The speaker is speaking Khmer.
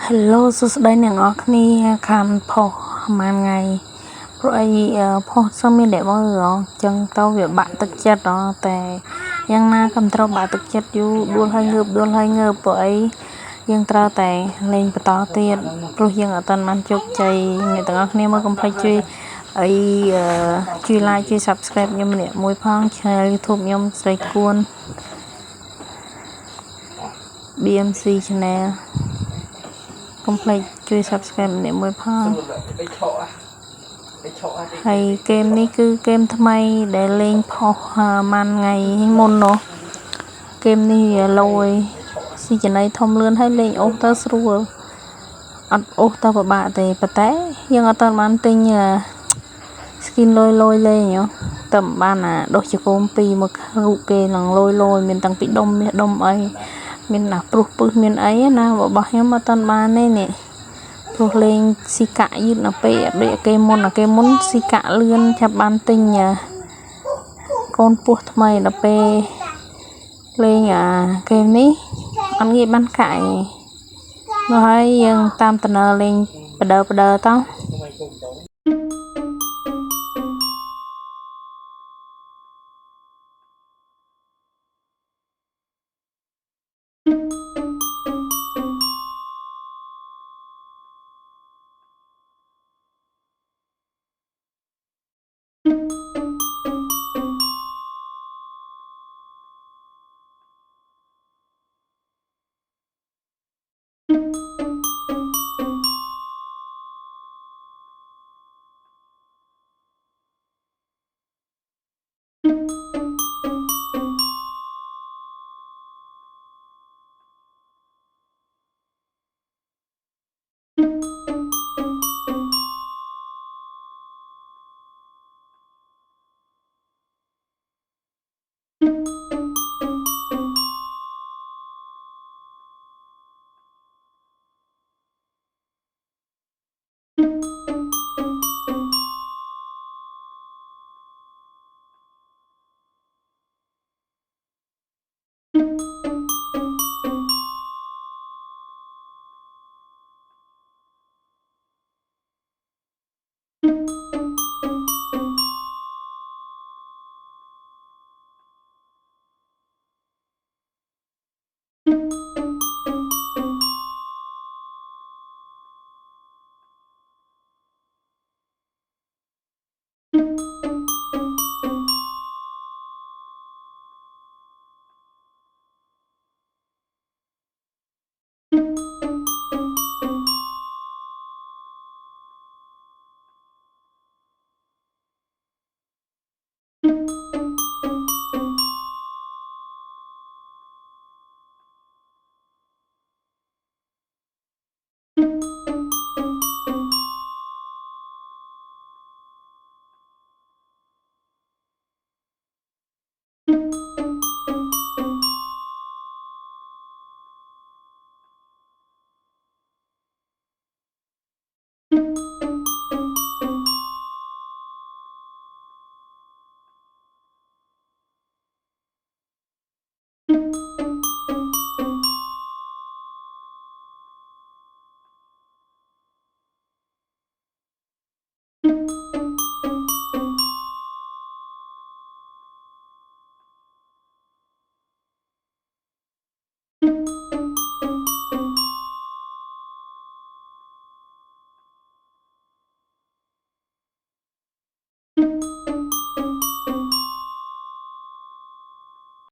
Hello សួស្តីអ្នកនរគ្នាខានផុសប្រហែលថ្ងៃព្រោះអីផុសសឹមមានអ្នកមើលចឹងទៅវាបាក់ទឹកចិត្តតែយ៉ាងណាក៏មិនត្រូវបាក់ទឹកចិត្តយូរដួលហើយងើបព្រោះអីយើងត្រូវតែលេងបន្តទៀតព្រោះយើងអត់ទាន់បានជោគជ័យអ្នកទាំងអស់គ្នាមើលកុំភ្លេចជួយ like ជួយ subscribe ខ្ញុំម្នាក់មួយផង channel YouTube ខ្ញុំស្រីគួន BMC channel កុំភ្លេចជួយ subscribe ម្នាក់មួយផងហើយเกมនេះគឺเกมថ្មីដែលលេងផុសម៉ានថ្ងៃមុននោះเกมនេះលយស៊ីចំណៃធំលឿនហើយលេងអូសទៅស្រួលអត់អូសទៅពិបាកទេប៉ុន្តែយើងអត់ទាន់បានទិញskin លយលេងតែបានដុសជាកូន2មករូបគេនឹងលយមានតាំងពីដុំមាសដុំអីមានណាព្រុសពឹសមានអីណារបស់ខ្ញុំអត់ទាន់បានទេនេះព្រោះលេងស៊ីកាក់យឺតណាស់ពេកដូចគេមុនស៊ីកាក់លឿនចាប់បានទិញកូនពស់ថ្មីដល់ពេលលេងเกมនេះអត់ងាយបានកាក់ឯងមកហើយយើងតាមតំណលេងបដទៅ